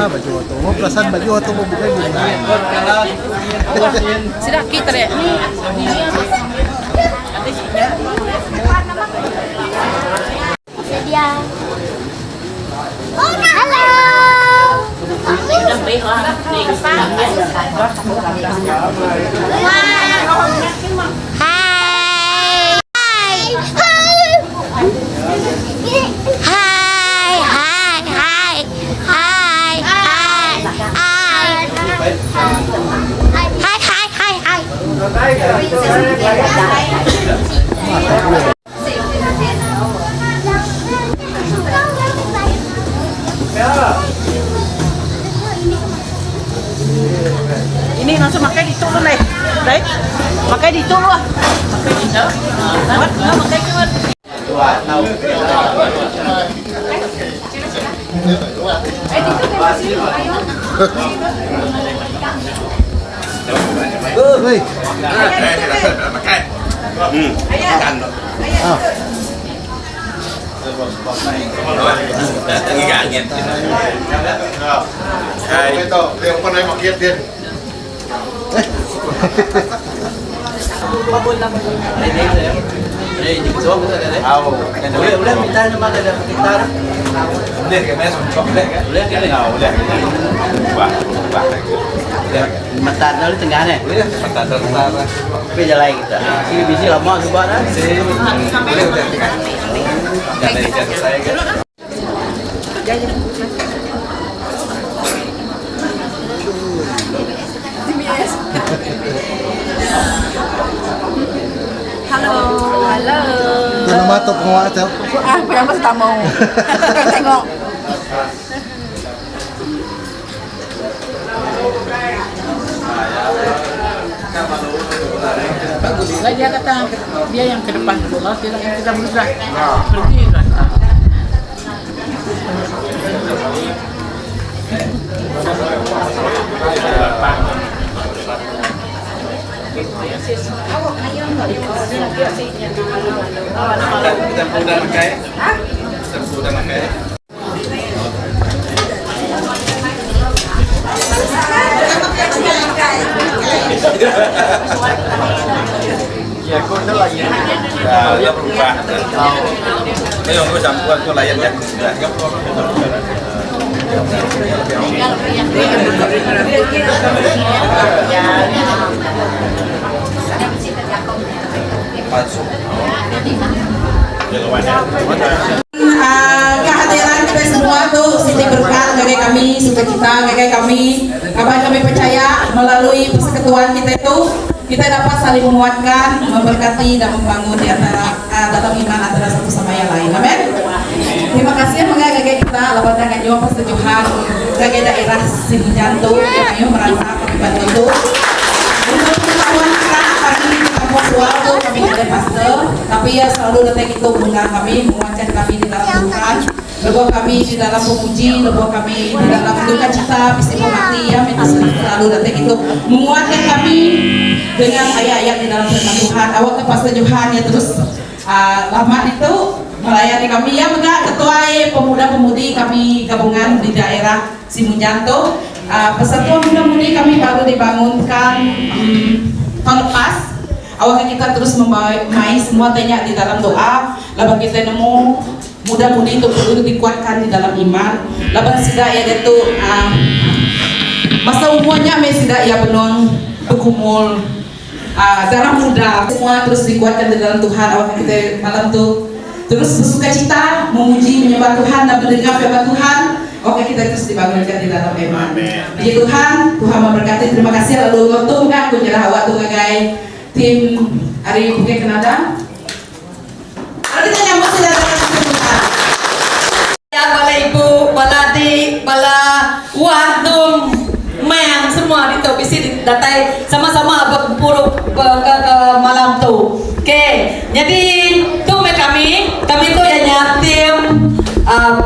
baju oto. Mau perasaan baju oto mau buka gimana? Sudah kita deh. Sedia. Halo. Ini langsung pakai di tulu nih. Baik. Pakai di tulu ah. Pakai di tulu. Pakai kuat. Hei. Ito, yung panay makiat din. Udah minta nama ada kita. Udah kayaknya sudah kan. Udah kan. Udah. Ubah. Mata dulu tengah nih. Mata dulu. Tapi jalan kita. Ini bisi lama coba dah. Udah. Dari jatuh saya kan. Halo. Kalau matok ngawa tahu. Yang masih tak mau. Tengok. Bagus. Lah dia kata dia yang ke depan dulu. Kalau kita berusaha pergi kan. Kita udah pakai. Sudah pakai. Ya, kau dah layan. Dia berubah. Ayo, kau campur kau layan ya. Kehadiran kita semua tuh Siti berkat kakek kami, sukacita kakek kami, kapan kami percaya melalui persekutuan kita itu kita dapat saling menguatkan, memberkati dan membangun di antara dalam iman antara satu sama yang lain. Amin. Terima kasih mengenai kakek kita, lawan tangan jawab persetujuan kakek daerah Sini Jantung yang ayo merasa kebantu itu. Untuk pengetahuan kita pagi di kampung Suwarto kami ada pastor, tapi ya selalu datang itu mengundang kami, menguatkan kami di dalam Tuhan, lebuh kami di dalam pemuji, lebuh kami di dalam duka cita, mesti mati ya, selalu datang itu menguatkan kami dengan ayat-ayat di dalam firman Tuhan. Awak ke pastor Johan ya terus lama itu melayani kami ya, enggak ketua pemuda-pemudi kami gabungan di daerah Simunjanto. Persatuan muda-mudi kami baru dibangunkan tahun lepas. Awalnya kita terus membaik semua tanya di dalam doa. Laban kita nemu muda-mudi itu perlu dikuatkan di dalam iman. Laban sida ya itu masa umurnya sida ya benong berkumul darah muda. Semua terus dikuatkan di dalam Tuhan. Awalnya kita malam tuh terus bersuka cita memuji menyembah Tuhan dan mendengar firman Tuhan. Oke, kita terus dibangunkan di dalam iman. Puji Tuhan, Tuhan memberkati. Terima kasih. Lalu untung kan aku nyerah awak tuh kagai tim hari Bukit Kenada. Lalu kita nyambut sudah dengan Tuhan. Ya, bala ibu, bala adik, bala wadum, mayang semua di topi sini datai sama-sama berkumpul ke malam tu. Oke, jadi tu kami tu hanya tim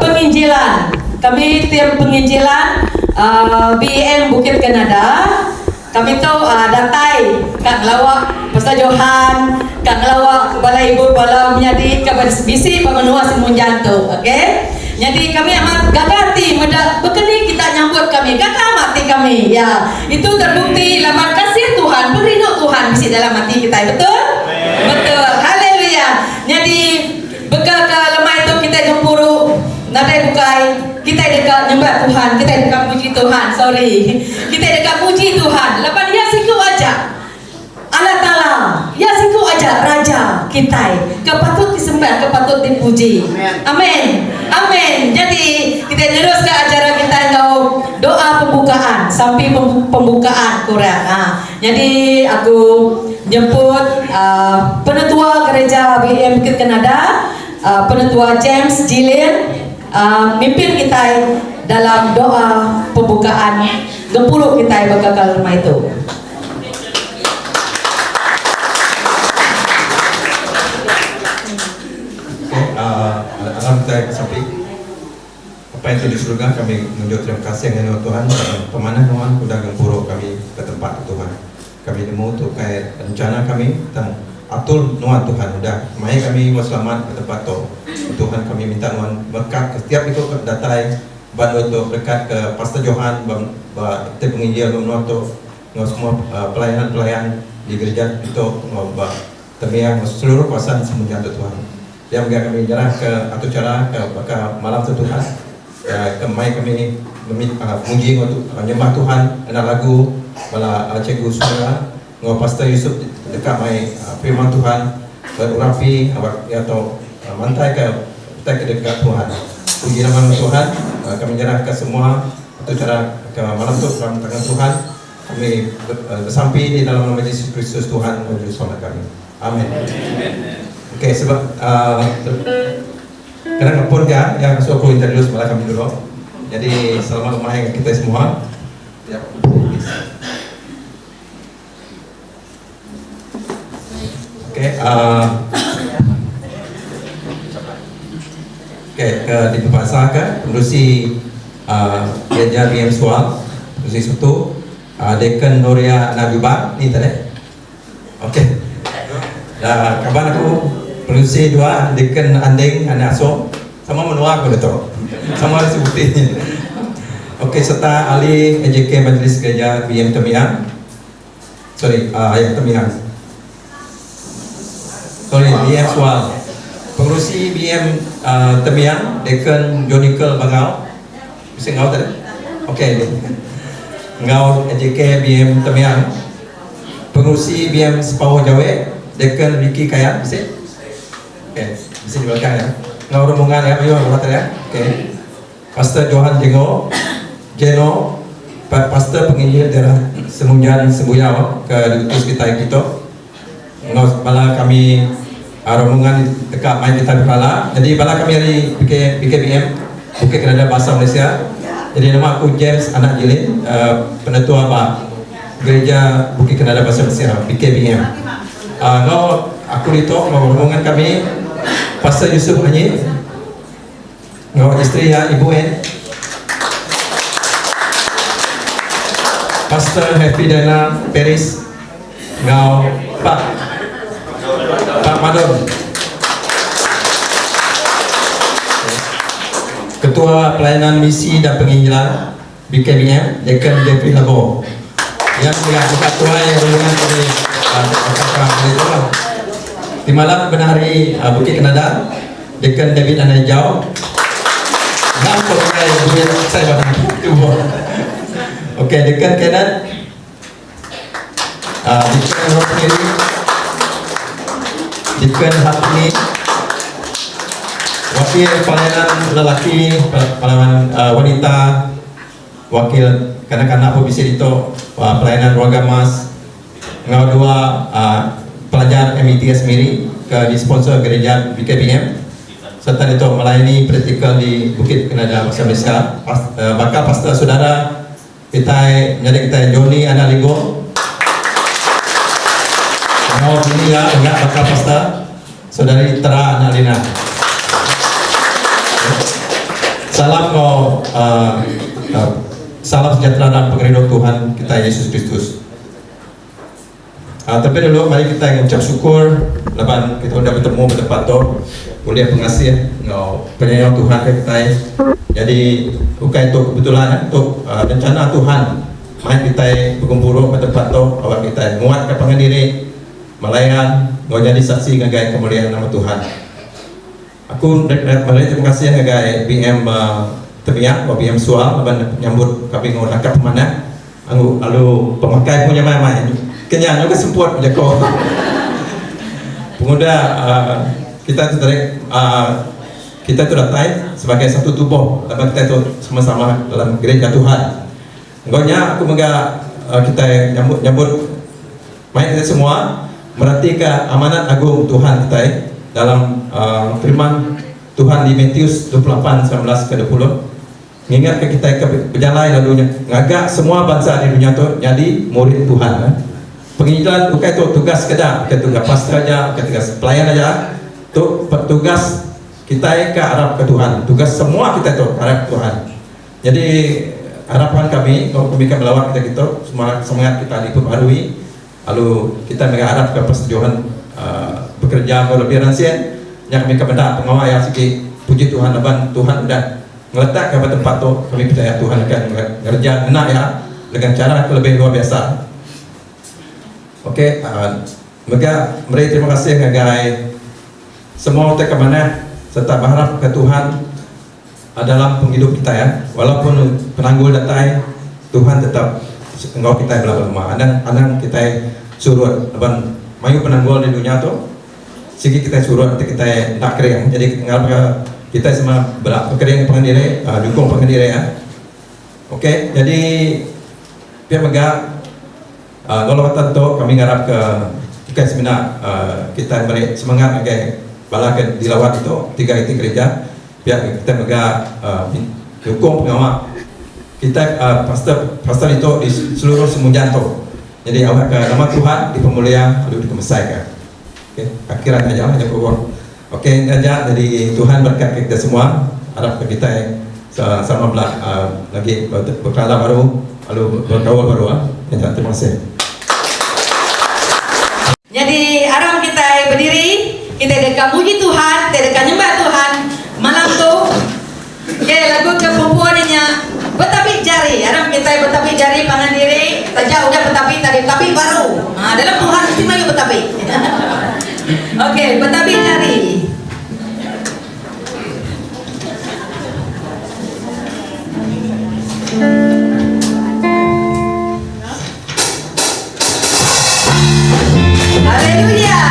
penginjilan. Kami tim penginjilan BM Bukit Kenada. Kami tu datai Kang Lawak Pastor Johan, Kang Lawak bala ibu bala menyadi kabar bisi pemenua Simunjanto. Okey. Jadi kami amat gagati begini kita nyambut kami, kakak mati kami. Ya, itu terbukti laman kasih Tuhan, berino Tuhan di dalam hati kita, betul? Betul. Haleluya. Jadi bekal ke lemah itu kita gempuru, nadai bukai, kita dekat nyembah Tuhan, kita dekat puji Tuhan. Kita dekat puji Tuhan. Lepas dia siku aja. Allah Ta'ala, ya siku aja Raja kita, kepatut disembah, kepatut dipuji. Amin. Amin. Jadi kita terus ke acara kita ngau doa pembukaan sampai pembukaan kurang. Jadi aku jemput penetua gereja BM Bukit Kenada, penetua James Jillian, mimpin kita dalam doa pembukaan gempuruk kita bakal rumah itu. Alam kita sampai apa yang di surga, kami mengucap terima kasih dengan Tuhan pemanah Tuhan sudah gempuro kami ke tempat Tuhan. Kami nemu tu kait rencana kami tentang atur nuan Tuhan sudah mai kami selamat ke tempat tu. Tuhan kami minta nuan berkat setiap itu datai bantu tu berkat ke Pastor Johan kita penginjil nuan tu semua pelayan-pelayan di gereja itu temiang seluruh kuasa semuanya Tuhan. Yang kami jalan ke atau cara ke malam tu Tuhan, kami memuji untuk menyembah Tuhan, anak lagu bala cikgu semua, ngau Pastor Yusuf dekat mai firman Tuhan, berapi atau mantai ke dekat Tuhan. Puji nama Tuhan, kami jalan ke semua atau cara ke malam tu dalam tangan Tuhan, kami bersampai di dalam nama Yesus Kristus Tuhan menuju solat kami. Amin. Oke, sebab kadang ngepun ya, yang aku introduce malah kami dulu. Jadi selamat main kita semua. Ya. Oke, ke di bahasa ke pengurusi gereja BM Sual, pengurusi satu, Dekan Noria Nabiba ni tadi. Oke. Kawan aku pengurusi dua Dekan Anding anak asuh sama menua aku tu sama ada sebutin. Okey, serta ahli EJK Majlis Gereja BM Temiang, ayat Temiang, BM Sual, pengurusi BM Temiang Dekan Jonikel Bangau, bisa ngau tadi? Okey, ngau EJK BM Temiang, pengurusi BM Sepauh Jawa Dekan Ricky Kaya, bisa? Okay, bisa di belakang ya. Ngau rombongan ya, ayo kata ya. Okay. Pastor Johan Jeno, Pastor penginjil daerah Semunjan Sembuyau ke diutus kita. Ngau bala kami rombongan dekat main kita berkala. Jadi bala kami dari BKBM, Bukit Kenada Bahasa Malaysia. Jadi nama aku James Anak Jilin, penetua Gereja Bukit Kenada Bahasa Malaysia, BKBM. Ngau aku itu rombongan kami Pastor Yusuf Anyi, ngau istri ya Ibu En, Pastor Happy Dana Paris, ngau Pak Madon, Ketua Pelayanan Misi dan Penginjilan BKBM Dekan Jeffrey Labo, yang ketua yang rombongan dari di malam benari Bukit Kenada Dekan David Anajau. Nampak saya pada itu. Okey, Dekan Kenan, Dekan Rosemary, Dekan Hatmi, wakil pelayanan lelaki, pelayanan wanita, wakil kanak-kanak pembisir itu, pelayanan keluarga mas, ngau dua pelajar MITS Miri ke disponsor gereja BKBM, serta itu melayani praktikal di Bukit Kenada Bahasa Malaysia. Bakal pastor saudara kita menjadi kita Joni Anak Linggo, mau ini ya enggak bakal pastor saudari Tera Anak Lina. Salam kau salam sejahtera dan pengeridok Tuhan kita Yesus Kristus. Tapi dulu mari kita mengucap syukur lepas kita sudah bertemu bertempat tu. Boleh pengasih ngau penyayang Tuhan ke kita. Jadi bukan itu kebetulan untuk rencana Tuhan main kita berkumpul ke tempat tu awak kita nguat ke pengendiri melayan ngau jadi saksi ngagai kemuliaan nama Tuhan. Aku terima kasih ngagai BM Temiak atau BM Sual menyambut kami ngau nakap mana. Lalu pemakai punya mai kenyang juga semput menjaga. Pemuda kita tu kita tu datang sebagai satu tubuh, tapi kita tu sama-sama dalam gereja Tuhan. Enggaknya aku mengga kita nyambut main kita semua merhatikan amanat agung Tuhan kita dalam firman Tuhan di Matius 28:19-20. Mengingat ke kita berjalan lalunya ngagak semua bangsa di dunia tu jadi murid Tuhan. Penginjilan bukan itu tugas kedah, bukan tugas pastor aja, bukan tugas pelayan aja. Tu petugas kita ke arah ke Tuhan. Tugas semua kita tu arah ke Tuhan. Jadi harapan kami kalau kami melawat kita semangat kita diperbarui. Lalu kita mengharap ke persetujuan bekerja lebih rahasia. Yang kami kepada pengawal yang sikit puji Tuhan aban Tuhan sudah meletak ke tempat tu kami percaya Tuhan akan mengerja enak ya dengan cara lebih luar biasa. Okey, maka mari terima kasih ngagai semua kita ke mana serta berharap ke Tuhan dalam penghidup kita ya. Walaupun penanggul datang Tuhan tetap engkau kita belah lemah. Anang kita surut aban mayu penanggul di dunia tu sikit kita surut nanti kita nak kering. Jadi tinggal kita semua berkering pengendiri, dukung pengendiri ya. Okey, jadi biar megah kalau kata tu kami ngarap ke seminar kita beri semangat agai balakan dilawat itu 3 itu gereja biar kita megah dukung pengawal kita pastor itu di seluruh semunjan tu. Jadi awak ke nama Tuhan di pemulihan lalu dikemesaikan. Okey, akhiran aja lah yang keluar. Okey, jadi Tuhan berkat kita semua. Harap kita sama belah lagi berkala baru, lalu berkawal baru. Terima kasih. Jadi harap kita berdiri, kita dekat puji Tuhan, kita dekat nyembah Tuhan. Malam tu, lagu kepempuannya bertapik jari. Harap kita bertapik jari pangan diri. Saja udah bertapik tadi, tapi baru. Dalam Tuhan istimewa bertapik. Okey, bertapik jari. Haleluya.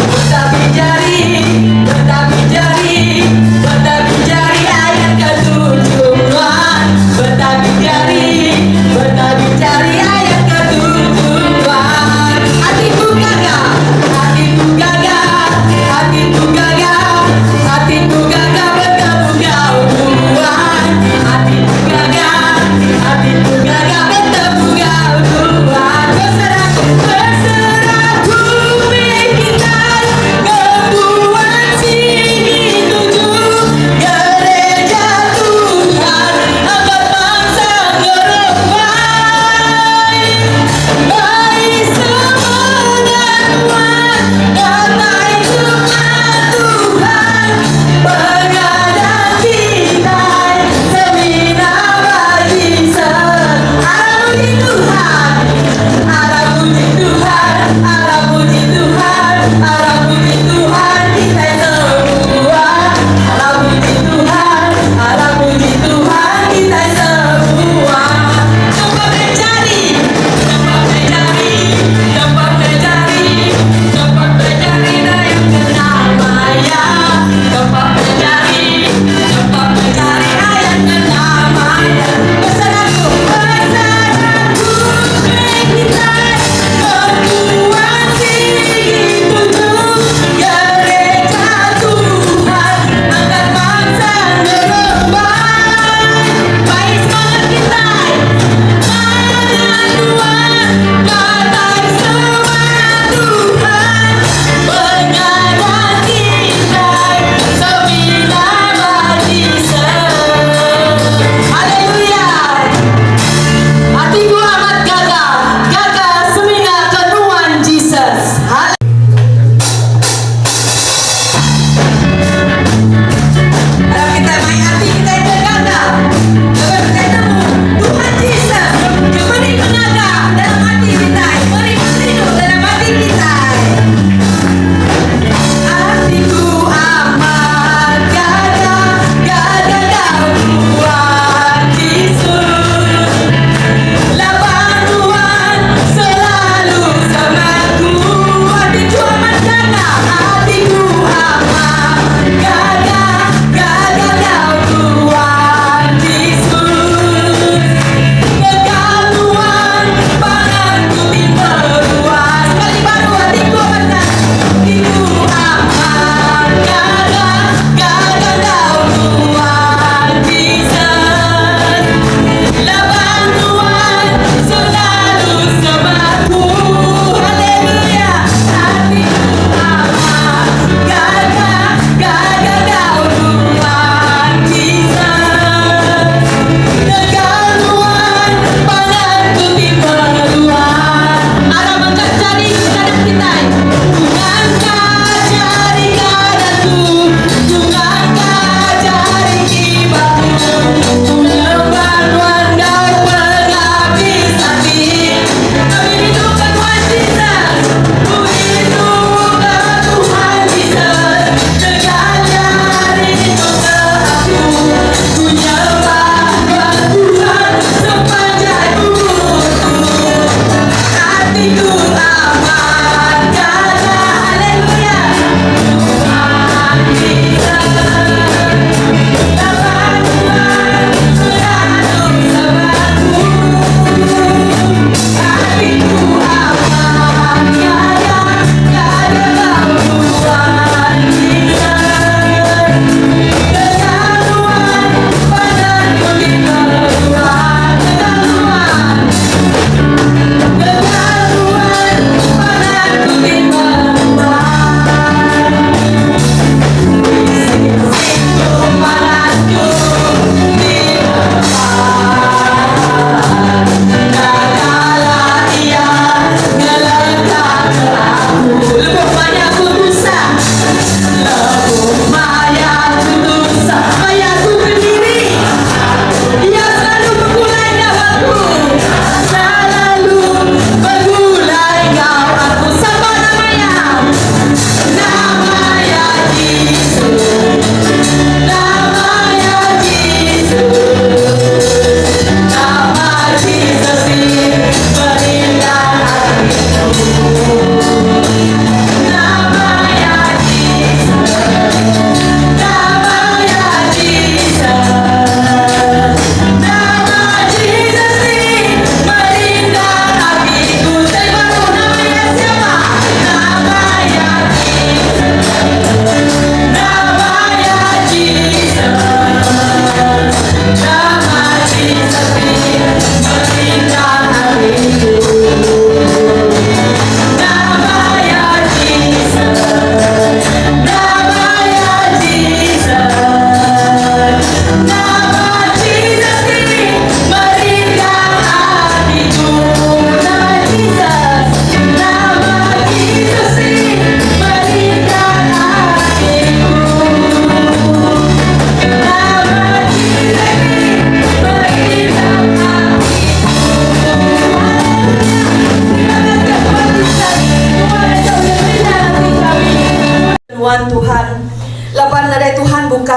Bertapik jari, bertapik jari, bertapik jari ayat ketujuan. Bertapik jari, bertapik jari ayat ketujuan. Hatiku gagah, hatiku gagah, hatiku gagah, hatiku gagah bertemu kau Tuhan. Hatiku gagah, hatiku gagah bertemu kau Tuhan.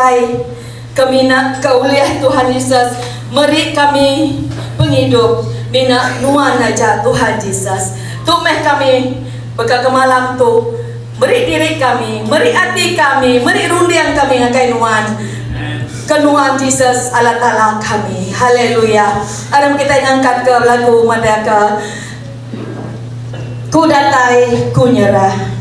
datai kami nak kauliah Tuhan Yesus. Mari kami penghidup bina nuan aja Tuhan Yesus. Tumeh kami bekal ke malam tu. Beri diri kami, beri hati kami, beri rundiang kami ngakai nuan. Kenuan Yesus Allah Ta'ala kami. Haleluya. Adam kita ngangkat ke lagu Madaka. Ku datai, ku nyerah.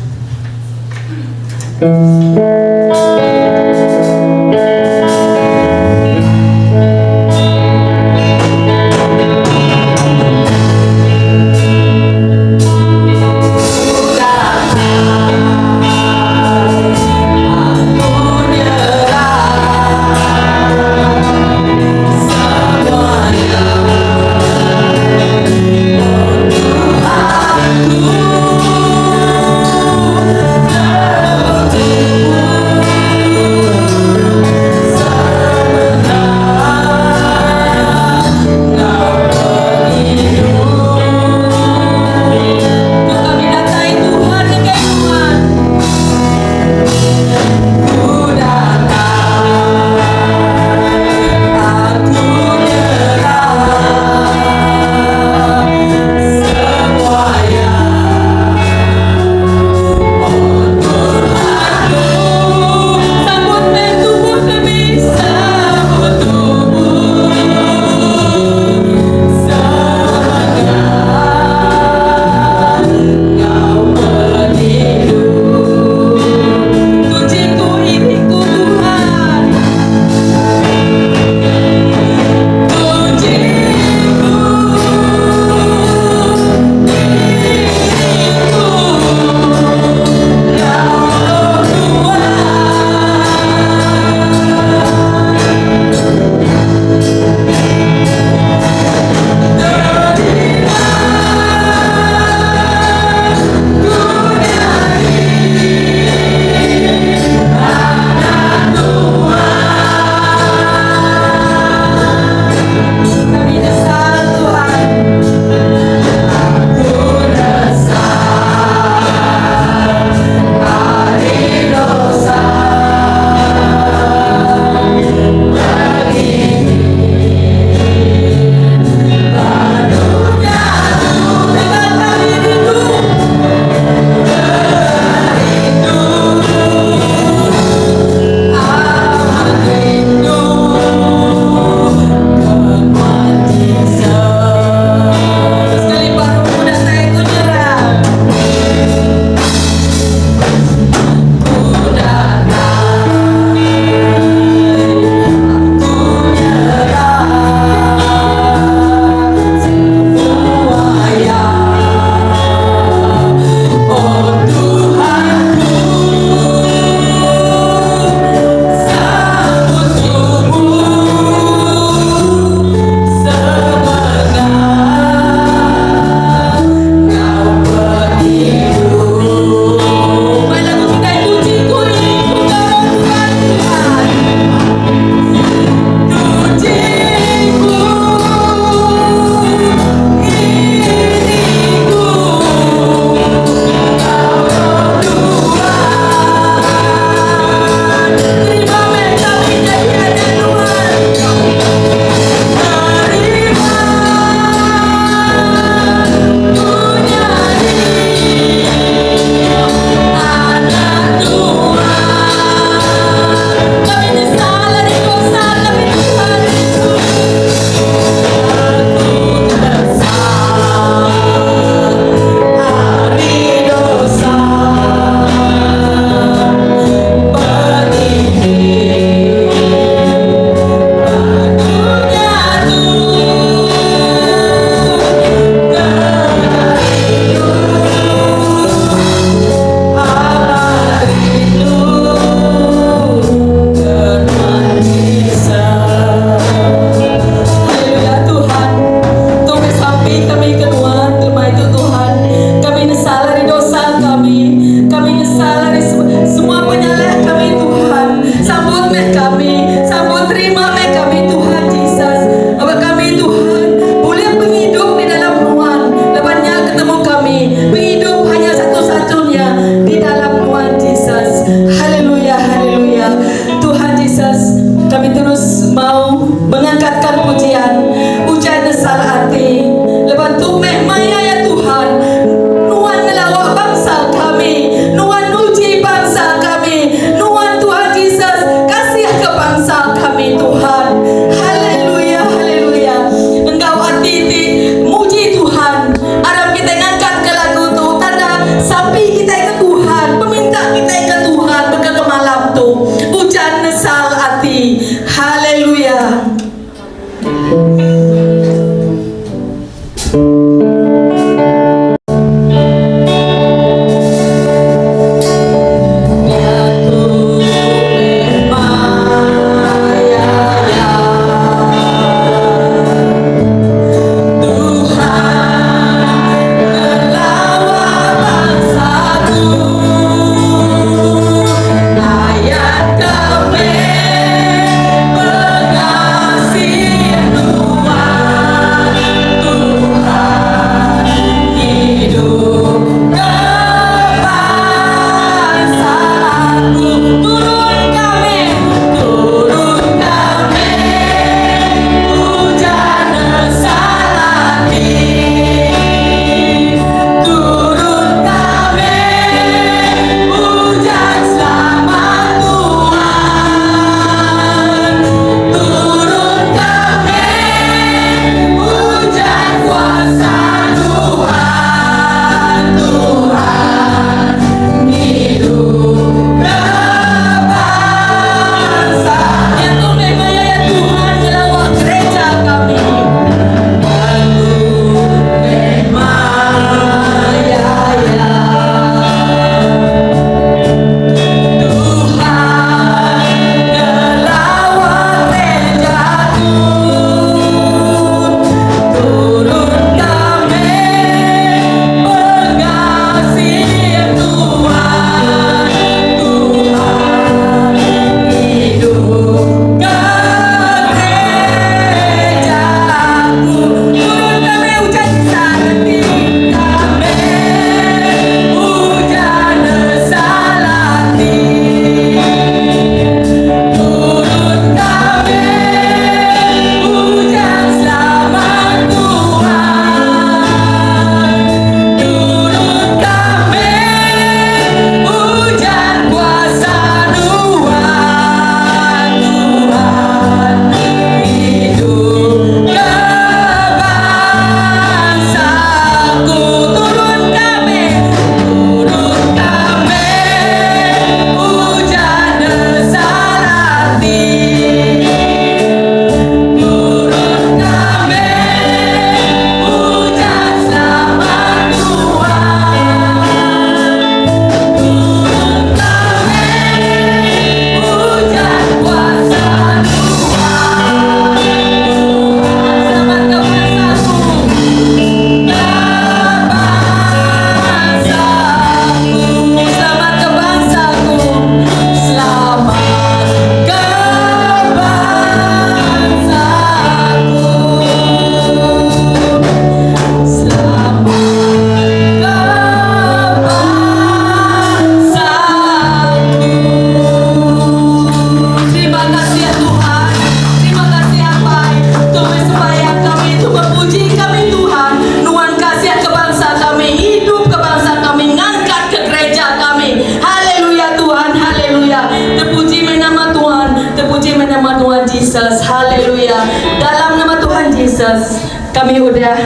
kami udah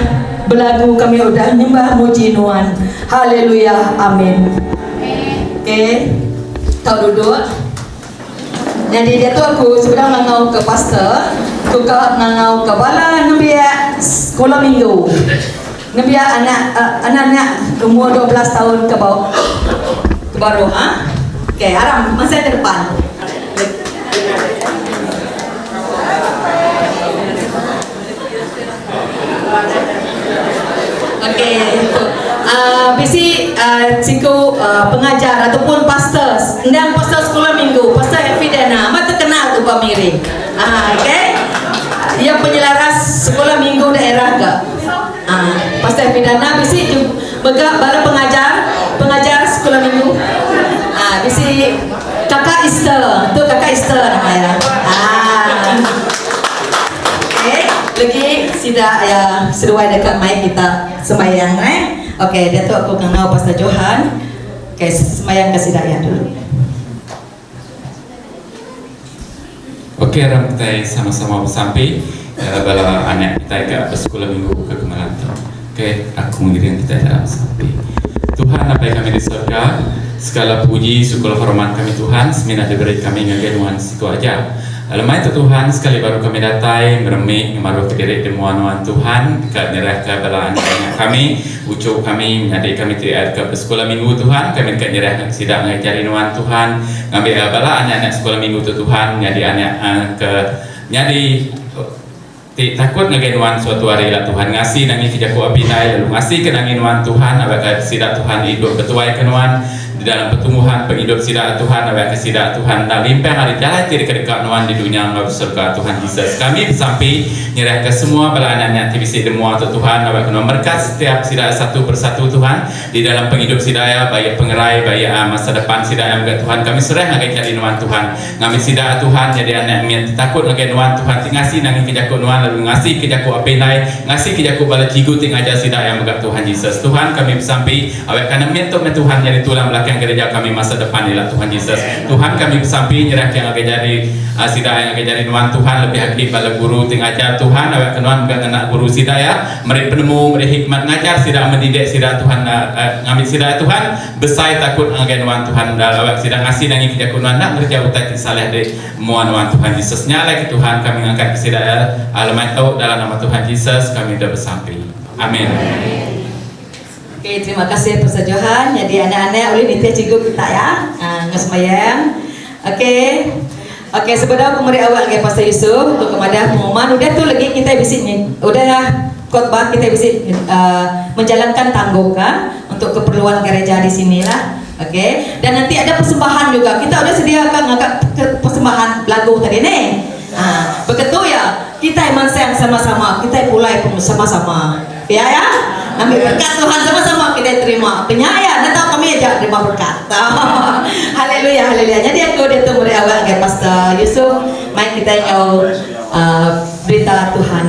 berlagu, kami udah nyembah muji Tuhan. Haleluya, amin. Oke, kau duduk. Jadi dia tu aku sebenarnya ngangau ke pastor, aku ngangau ke bala nambia sekolah minggu. Nambia anak-anak umur 12 tahun ke bawah. Ke baru, ha? Oke, Aram, masa ke depan. Okey, bisi siku pengajar ataupun pastor, ndang pastor sekolah minggu, pastor Efidana, mata kenal tu pamiring. Okey. Yang penyelaras sekolah minggu daerah ke? Pastor Efidana bisi juga bala pengajar sekolah minggu. Bisi kakak Esther, tu kakak Esther namanya. Lagi sida ya seruai dekat mic kita sembahyang Okey, dia tu aku kenal Pastor Johan. Okey, sembahyang ke sida ya dulu. Okey, ram kita sama-sama sampai bala anak kita ke bersekolah minggu ke Kemalantau. Okey, aku mengiring kita dalam sampai. Tuhan apa yang kami di surga, segala puji, syukur, hormat kami Tuhan, semina diberi kami ngagenuan siku aja. Alamai tu Tuhan, sekali baru kami datai, meremik, maru kediri demuan Tuhan, ke nyerah ke bala anak kami, ucap kami, menjadi kami tiada ke sekolah minggu Tuhan, kami ke nyerah sidang ngajari nuan Tuhan, ngambil bala anak-anak sekolah minggu tu Tuhan, jadi anak ke nyadi takut ngagenuan suatu hari lah Tuhan ngasih nangi kejaku abinai lalu ngasih kenanginuan Tuhan abakah sidak Tuhan hidup ketuai kenuan di dalam pertumbuhan penghidup sidak Tuhan abakah sidak Tuhan dan limpah hari jalan tiri kedekat nuan di dunia ngabus surga Tuhan Yesus kami sampai nyerah ke semua bala anak-anak TBC demua tu Tuhan abakah nuan berkat setiap sidak satu persatu Tuhan di dalam penghidup sidaya baik pengerai baik masa depan sidaya juga Tuhan kami serah ngagai jadi nuan Tuhan kami sidak Tuhan jadi anak mian takut ngagai nuan Tuhan ngasih nangi kejaku nuan lalu ngasih kejaku apenai ngasih kejaku bala cigu ting aja sidak yang megak Tuhan Yesus Tuhan kami sampai awak kana mentok Tuhan jadi tulang belakang gereja kami masa depan ialah Tuhan Yesus Tuhan kami sampai nyerah yang akan jadi sidak yang akan jadi nuan Tuhan lebih hakik bala guru ting ajar Tuhan awak kenuan megak anak guru sidak ya mereka penemu mereka hikmat ngajar sidak mendidik sidak Tuhan ngambil sidak Tuhan besai takut akan nuan Tuhan dan awak sidak ngasih nangi kejaku nuan nak kerja utai saleh de muan nuan Tuhan Yesus nyala ke Tuhan kami angkat ke sidak alamat dalam nama Tuhan Yesus kami dah bersampai. Amin. Okey, terima kasih Pastor Johan. Jadi anak-anak boleh nitia cikgu kita ya. Ngasmayang. Okey. Okey, sebenarnya pemeri awal ke Pastor Yusuf untuk kemadah pengumuman. Udah tu lagi kita bisik udah khotbah kita bisik menjalankan tanggung kan untuk keperluan gereja di sinilah. Okey. Dan nanti ada persembahan juga. Kita udah sediakan ngangkat persembahan lagu tadi nih. Begitu ya. Kita iman sayang sama-sama, kita pulai sama-sama. Ya ya. Ambil berkat Tuhan sama-sama kita terima. Penyaya, nanti kami aja terima berkat. Haleluya, haleluya. Jadi aku dia tunggu dari awal ke Pastor Yusuf, main kita yang berita Tuhan.